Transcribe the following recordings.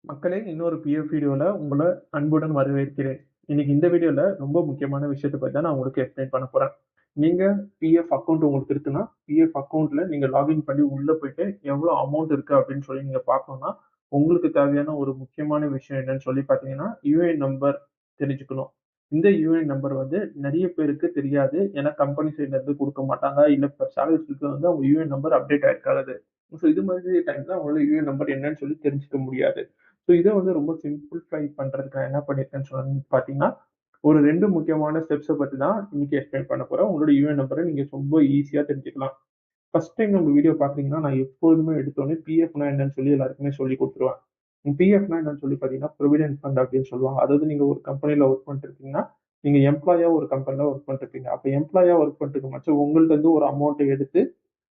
மக்களே, இன்னொரு பிஎஃப் வீடியோல உங்கள அன்புடன் வரவேற்கிறேன். இன்னைக்கு இந்த வீடியோல ரொம்ப முக்கியமான விஷயத்த பத்தி தான் நான் உங்களுக்கு எக்ஸ்பிளைன் பண்ண போறேன். நீங்க பிஎஃப் அக்கவுண்ட் உங்களுக்கு இருக்குன்னா, பிஎஃப் அக்கவுண்ட்ல நீங்க லாகின் பண்ணி உள்ள போயிட்டு எவ்வளவு அமௌண்ட் இருக்கு அப்படின்னு சொல்லி நீங்க பார்க்கணும்னா, உங்களுக்கு தேவையான ஒரு முக்கியமான விஷயம் என்னன்னு சொல்லி பார்த்தீங்கன்னா, யுஏஎன் நம்பர் தெரிஞ்சுக்கணும். இந்த யுஏஎன் நம்பர் வந்து நெறைய பேருக்கு தெரியாது. ஏன்னா கம்பெனி சைட்ல இருந்து குடுக்க மாட்டாங்க. இல்ல இப்ப சேலரி ஸ்லிப்ல வந்து அவங்க யுஏஎன் நம்பர் அப்டேட் ஆயிருக்காது. சோ இது மாதிரி டைம்ல அவங்களால யுஏஎன் நம்பர் என்னன்னு சொல்லி தெரிஞ்சுக்க முடியாது. ஸோ இத வந்து ரொம்ப சிம்பிளிஃபை பண்றதுக்கு நான் என்ன பண்ணியிருக்கேன்னு சொல்லி பார்த்தீங்கன்னா, ஒரு 2 முக்கியமான ஸ்டெப்ஸ பத்தி தான் இன்னைக்கு எக்ஸ்பிளைன் பண்ண போறேன். உங்களோட யுஏஎன் நம்பர நீங்க ரொம்ப ஈஸியா தெரிஞ்சுக்கலாம். ஃபர்ஸ்ட் டைம் நம்ம வீடியோ பார்க்குறீங்கன்னா, நான் எப்பொழுதுமே எடுத்தோனே பிஎஃப்னா என்னன்னு சொல்லி எல்லாருக்குமே சொல்லிக் குடுத்துருவேன். பிஎஃப்னா என்னன்னு சொல்லி பார்த்தீங்கன்னா, ப்ரொவிடென்ட் ஃபண்ட் அப்படின்னு சொல்லுவாங்க. அதாவது நீங்க ஒரு கம்பெனில ஒர்க் பண்ணிட்டு இருக்கீங்கன்னா, நீங்க எம்ப்ளாயியா ஒரு கம்பெனில ஒர்க் பண்ணிட்டு இருக்கீங்க. அப்ப எம்ப்ளாயியா ஒர்க் பண்ணிட்டு இருக்கும்பட்சம் உங்கள்ட்ட இருந்து ஒரு அமௌண்ட் எடுத்து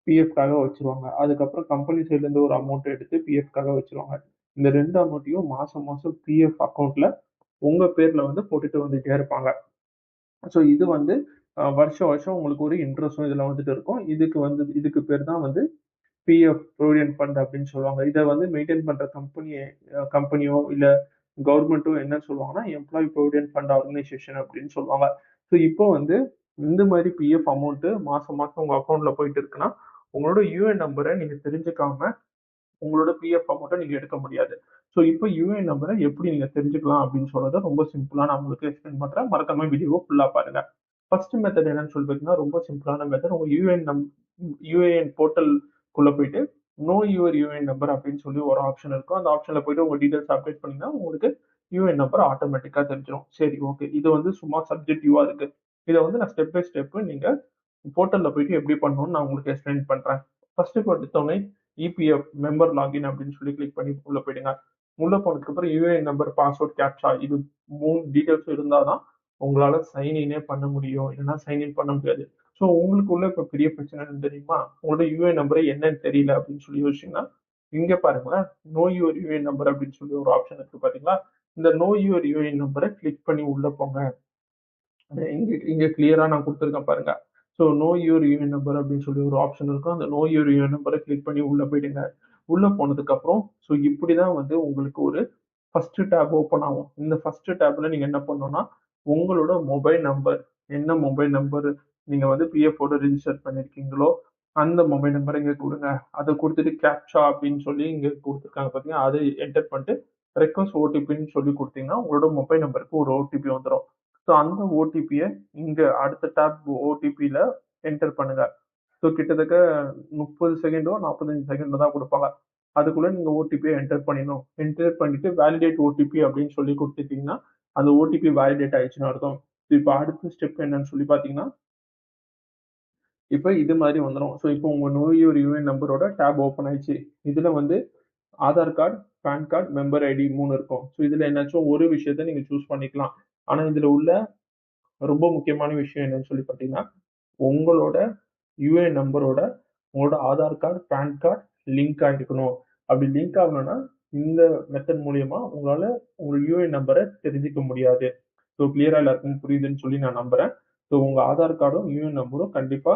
பிஎஃப்காக வச்சுருவாங்க. அதுக்கப்புறம் கம்பெனி சைட்ல இருந்து ஒரு அமௌண்ட் எடுத்து பிஎஃப்காக வச்சுருவாங்க. இந்த 2 அமௌண்ட்டையும் மாசம் மாசம் பிஎஃப் அக்கவுண்ட்ல உங்க பேர்ல வந்து போட்டுட்டு வந்துட்டே இருப்பாங்க. ஸோ இது வந்து வருஷம் வருஷம் உங்களுக்கு ஒரு இன்ட்ரெஸ்ட்டும் இதுல வந்துட்டு இருக்கும். இதுக்கு பேர் தான் வந்து பிஎஃப் ப்ரொவிடென்ட் ஃபண்ட் அப்படின்னு சொல்லுவாங்க. இத வந்து மெயின்டெயின் பண்ற கம்பெனியோ இல்ல கவர்ன்மென்ட்டோ என்ன சொல்லுவாங்கன்னா, எம்ப்ளாயி ப்ரொவிடென்ட் ஃபண்ட் ஆர்கனைசேஷன் அப்படின்னு சொல்லுவாங்க. ஸோ இப்போ வந்து இந்த மாதிரி பிஎஃப் அமௌண்ட் மாசம் மாசம் உங்க அக்கவுண்ட்ல போயிட்டு இருக்குன்னா, உங்களோட யுஏஎன் நம்பர நீங்க தெரிஞ்சுக்காம உங்களோட பிஎஃப் அமௌண்ட்ட நீங்க எடுக்க முடியாது. ஸோ இப்போ யுஏஎன் நம்பர எப்படி நீங்க தெரிஞ்சுக்கலாம் அப்படின்னு சொல்றத ரொம்ப சிம்பிளா நான் உங்களுக்கு எக்ஸ்பிளைன் பண்றேன். மறக்காம வீடியோவ ஃபுல்லா பாருங்க. ஃபர்ஸ்ட் மெத்தட் என்னன்னு சொல்லி பார்த்தீங்கன்னா, ரொம்ப சிம்பிளான மெத்தட். உங்க யுஏஎன் போர்ட்டல்குள்ள போயிட்டு, நோ யுவர் யுஏஎன் நம்பர் அப்படின்னு சொல்லி ஒரு ஆப்ஷன் இருக்கும். அந்த ஆப்ஷன்ல போயிட்டு உங்க டீடைல்ஸ் அப்டேட் பண்ணீங்கன்னா, உங்களுக்கு யுஏஎன் நம்பர் ஆட்டோமேட்டிக்கா தெரிஞ்சிரும். சரி, ஓகே. இது வந்து சும்மா சப்ஜெக்டிவா இருக்கு. இத வந்து நான் ஸ்டெப் பை ஸ்டெப் நீங்க போர்ட்டல்ல போயிட்டு எப்படி பண்ணணும்னு நான் உங்களுக்கு எக்ஸ்பிளைன் பண்றேன். ஃபர்ஸ்ட் எடுத்தோனே இபிஎஃப் மெம்பர் லாகின் அப்படின்னு சொல்லி கிளிக் பண்ணி உள்ள போயிடுங்க. உள்ள போனதுக்கு அப்புறம் யுஏஎன் நம்பர், பாஸ்வேர்ட், கேப்சா இது 3 டீடைல்ஸ் இருந்தா தான் உங்களால சைன் இன்னே பண்ண முடியும். இல்லைன்னா சைன் இன் பண்ண முடியாது. ஸோ உங்களுக்குள்ள இப்ப பெரிய பிரச்சனை என்ன தெரியுமா? உங்களோட யுஏஎன் நம்பர் என்னன்னு தெரியல அப்படின்னு சொல்லி யோசிச்சீங்கன்னா, இங்க பாருங்களேன். நோ யுவர் யுஏஎன் நம்பர் அப்படின்னு சொல்லி ஒரு ஆப்ஷன் இருக்கு பாத்தீங்களா? இந்த நோ யுவர் யுஏஎன் நம்பர கிளிக் பண்ணி உள்ள போங்க. இங்க இங்க கிளியரா நான் குடுத்துருக்கேன் பாருங்க. So know your union number அப்படின்னு சொல்லி ஒரு ஆப்ஷன் இருக்கும். அந்த நோ யூர் யூனியன் நம்பர கிளிக் பண்ணி உள்ள போயிடுங்க. உள்ள போனதுக்கப்புறம் ஸோ இப்படிதான் வந்து உங்களுக்கு ஒரு ஃபர்ஸ்ட் டேப் ஓப்பன் ஆகும். இந்த ஃபர்ஸ்ட் டேப்ல நீங்க என்ன பண்ணணும்னா, உங்களோட மொபைல் நம்பர் என்ன மொபைல் நம்பர் நீங்க வந்து பிஎஃப் ஓட ரிஜிஸ்டர் பண்ணியிருக்கீங்களோ, அந்த மொபைல் நம்பர இங்க குடுங்க. அத குடுத்துட்டு கேப்சா அப்படின்னு சொல்லி இங்க குடுத்துருக்காங்க பார்த்தீங்களா, அத என்டர் பண்ணிட்டு ரெக்வெஸ்ட் ஓடிபின்னு சொல்லி குடுத்தீங்கன்னா, உங்களோட மொபைல் நம்பருக்கு ஒரு ஓடிபி வந்துரும். ஸோ அந்த ஓடிபிய இங்க அடுத்த டேப் ஓடிபில என்டர் பண்ணுங்க. ஸோ கிட்டத்தட்ட 30 செகண்டோ, 45 செகண்டோ தான் குடுப்பாங்க. அதுக்குள்ள நீங்க ஓடிபிய என்டர் பண்ணிடணும். என்டர் பண்ணிட்டு வேலிடேட் ஓடிபி அப்படின்னு சொல்லி குடுத்துட்டீங்கன்னா, அந்த ஓடிபி வேலிடேட் ஆயிடுச்சுன்னு அர்த்தம். இப்ப அடுத்த ஸ்டெப் என்னன்னு சொல்லி பார்த்தீங்கன்னா, இப்ப இது மாதிரி வந்துரும். ஸோ இப்போ உங்க நோ யுவர் யுஏஎன் நம்பரோட டேப் ஓப்பன் ஆயிடுச்சு. இதுல வந்து Aadhaar card, PAN card, member ID 3 இருக்கும். ஸோ இதுல என்னாச்சும் ஒரு விஷயத்த நீங்க சூஸ் பண்ணிக்கலாம். ஆனா இதுல உள்ள ரொம்ப முக்கியமான விஷயம் என்னன்னு சொல்லி பார்த்தீங்கன்னா, உங்களோட யுஏஎன் நம்பரோட உங்களோட Aadhaar card, PAN card link ஆயிருக்கணும். அப்படி லிங்க் ஆகணும்னா, இந்த மெத்தட் மூலியமா உங்களால உங்க யுஏஎன் நம்பர தெரிஞ்சுக்க முடியாது. ஸோ கிளியரா எல்லாருக்கும் புரியுதுன்னு சொல்லி நான் நம்புறேன். ஸோ உங்க ஆதார் கார்டும், யுஏஎன் நம்பரும் கண்டிப்பா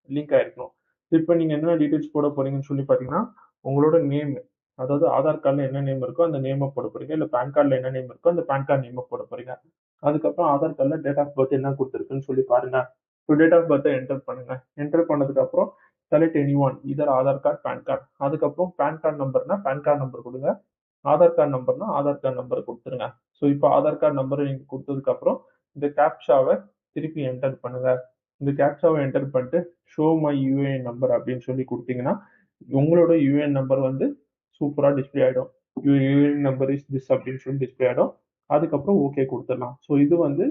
லிங்க் ஆயிருக்கணும். இப்ப நீங்க என்ன டீடெயில்ஸ் போட போறீங்கன்னு சொல்லி பார்த்தீங்கன்னா, உங்களோட நேம் அதாவது ஆதார் கார்ட்ல என்ன நேம் இருக்கோ அந்த நேம போட போறீங்க. இல்ல பான் கார்ட்ல என்ன நேம் இருக்கோ அந்த பான் கார்ட் நேம போட போறீங்க. அதுக்கப்புறம் ஆதார் கார்ட்ல டேட் ஆஃப் பர்த் என்ன குடுத்திருக்குன்னு சொல்லி பாருங்க. ஸோ டேட் ஆஃப் பர்த்த என்டர் பண்ணுங்க. என்டர் பண்ணதுக்கு அப்புறம் செலக்ட் எனி ஒன் இதர் ஆதார் கார்ட், பான் கார்ட். அதுக்கப்புறம் பான் கார்ட் நம்பர்னா பான் கார்ட் நம்பர் குடுங்க. ஆதார் கார்ட் நம்பர்னா ஆதார் கார்ட் நம்பர் குடுத்துருங்க. ஸோ இப்ப ஆதார் கார்ட் நம்பர நீங்க குடுத்ததுக்கு அப்புறம் இந்த கேப்சாவ திருப்பி என்டர் பண்ணுங்க. இந்த கேப்சாவ என்டர் பண்ணிட்டு ஷோ மை யுஏஎன் நம்பர் அப்படின்னு சொல்லி குடுத்தீங்கன்னா, உங்களோட யுஏஎன் நம்பர் வந்து சூப்பரா டிஸ்ப்ளே ஆயிடும். Your UAN number is this அப்படின்னு சொல்லி டிஸ்ப்ளே ஆயிடும். அதுக்கப்புறம் ஓகே குடுத்துடலாம். ஸோ இது வந்து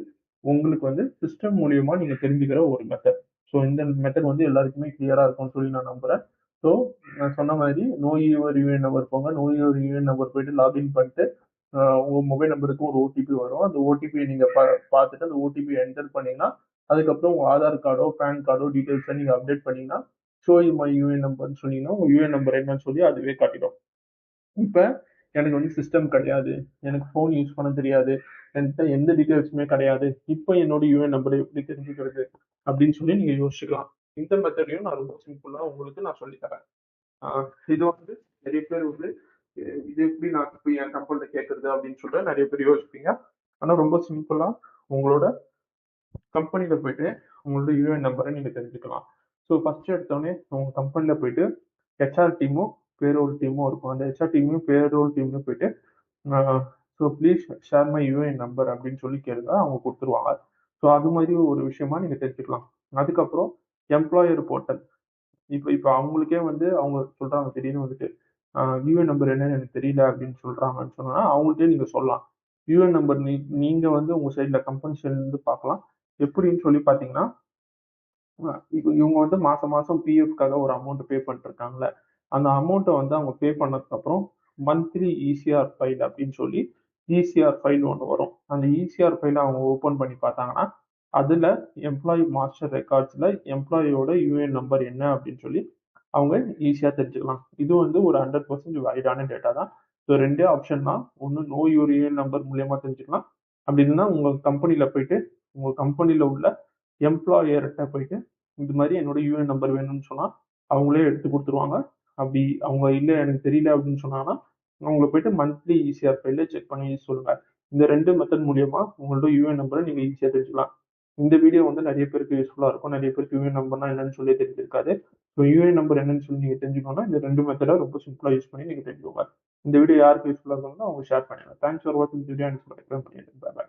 உங்களுக்கு வந்து சிஸ்டம் மூலியமா நீங்க தெரிஞ்சுக்கிற ஒரு மெத்தட். ஸோ இந்த மெத்தட் வந்து எல்லாருக்குமே கிளியரா இருக்கும்னு சொல்லி நான் நம்புறேன். ஸோ நான் சொன்ன மாதிரி நோ யுவர் யுஏஎன் நம்பர் போங்க. நோ யுவர் யுஏஎன் நம்பர் போயிட்டு லாகின் பண்ணிட்டு உங்க மொபைல் நம்பருக்கு ஒரு ஓடிபி வரும். அந்த ஓடிபிய நீங்க பார்த்துட்டு அந்த ஓடிபிய என்டர் பண்ணீங்கன்னா, அதுக்கப்புறம் உங்க ஆதார் கார்டோ, பான் கார்டோ டீடெயில்ஸ நீங்க அப்டேட் பண்ணீங்கன்னா, ஷோ மை யுஏஎன் நம்பர்ன்னு சொன்னீங்கன்னா, உங்க யுஏஎன் நம்பர் என்னன்னு சொல்லி அதுவே காட்டிடும். இப்ப எனக்கு வந்து சிஸ்டம் கிடையாது. எனக்கு ஃபோன் யூஸ் பண்ண தெரியாது. என்கிட்ட எந்த டீடெயில்ஸுமே கிடையாது. இப்ப என்னோட யுஏஎன் நம்பர எப்படி தெரிஞ்சுக்கிறது? அப்படின்னு சொல்லி நீங்க யோசிச்சுக்கலாம். இந்த மெத்தடையும் நான் ரொம்ப சிம்பிளா உங்களுக்கு நான் சொல்லி தரேன். ஆ இது வந்து நெறைய பேர் வந்து இது எப்படி நான் போய் என் கம்பெனில கேட்கறது அப்படின்னு சொல்லிட்டு நிறைய பேர் யோசிப்பீங்க. ஆனா ரொம்ப சிம்பிளா உங்களோட கம்பெனில போயிட்டு உங்களோட யூஏஎன் நம்பரை நீங்க தெரிஞ்சுக்கலாம். ஸோ ஃபர்ஸ்ட் எடுத்தோடனே உங்க கம்பெனில போயிட்டு ஹெச்ஆர் டீமும் பேரோல் டீமும் இருக்கும். அந்த ஹெச்ஆர் டீமும் பேரோல் டீமும் போயிட்டு so please share my UAN number அப்படின்னு சொல்லி கேளுங்க, அவங்க கொடுத்துருவாங்க. ஸோ அது மாதிரி ஒரு விஷயமா நீங்க தெரிஞ்சுக்கலாம். அதுக்கப்புறம் எம்ப்ளாயர் போர்ட்டல். இப்போ இப்போ அவங்களுக்கே வந்து அவங்க சொல்றாங்க திடீர்னு வந்துட்டு யூஏஎன் நம்பர் என்னன்னு எனக்கு தெரியல அப்படின்னு சொல்றாங்கன்னு சொன்னா அவங்கள்ட்டே நீங்க சொல்லலாம். யூஏஎன் நம்பர் நீங்க வந்து உங்க சைட்ல கம்பெனி சைட்ல இருந்து பார்க்கலாம். எப்படின்னு சொல்லி பார்த்தீங்கன்னா, இப்போ இவங்க வந்து மாசம் மாசம் பிஎஃப்காக ஒரு அமௌண்ட் பே பண்ணிட்டு இருக்காங்கல்ல, அந்த அமௌண்ட்டை வந்து அவங்க பே பண்ணதுக்கு அப்புறம் மந்த்லி இசிஆர் ஃபைல் அப்படின்னு சொல்லி இசிஆர் ஃபைல் ஒன்று வரும். அந்த இசிஆர் ஃபைலை அவங்க ஓப்பன் பண்ணி பார்த்தாங்கன்னா, அதுல எம்ப்ளாயி மாஸ்டர் ரெக்கார்ட்ஸ்ல எம்ப்ளாயியோட யூஏஎன் நம்பர் என்ன அப்படின்னு சொல்லி அவங்க ஈஸியா தெரிஞ்சுக்கலாம். இது வந்து ஒரு 100% வேலிடான டேட்டா தான். ஸோ 2 ஆப்ஷன் தான். ஒண்ணு நோ யுவர் யூஏஎன் நம்பர் மூலியமா தெரிஞ்சுக்கலாம். அப்படி இல்லைன்னா உங்க கம்பெனில போயிட்டு உங்க கம்பெனில உள்ள எம்ப்ளாயர்ட்ட போயிட்டு இது மாதிரி என்னோட யூஏஎன் நம்பர் வேணும்னு சொன்னா அவங்களே எடுத்து கொடுத்துருவாங்க. அப்படி அவங்க இல்ல எனக்கு தெரியல அப்படின்னு சொன்னாங்கன்னா அவங்கள போயிட்டு மந்த்லி ஈசிஆர் ஃபைல்ல செக் பண்ணி சொல்லுங்க. இந்த 2 மெத்தட் மூலியமா உங்களோட யூஏஎன் நம்பரை நீங்க ஈஸியா தெரிஞ்சுக்கலாம். இந்த வீடியோ வந்து நிறைய பேருக்கு யூஸ்ஃபுல்லா இருக்கும். நிறைய பேருக்கு யூஏஎன் நம்பர்னா என்னன்னு சொல்லி தெரிஞ்சிருக்காது. ஸோ யூஏஎன் நம்பர் என்னன்னு சொல்லி நீங்க தெரிஞ்சுக்கணும்னா இந்த 2 மெத்தட ரொம்ப சிம்பிளா யூஸ் பண்ணி நீங்க தெரிஞ்சுக்கோங்க. இந்த வீடியோ யாருக்கு யூஸ்ஃபுல்லா இருக்கும்னா அவங்க ஷேர் பண்ணுங்க. தேங்க்ஸ் ஃபார் வாட்சிங் வீடியோ அண்ட் சப்ஸ்கிரைப் பண்ணிடுங்க. Bye by.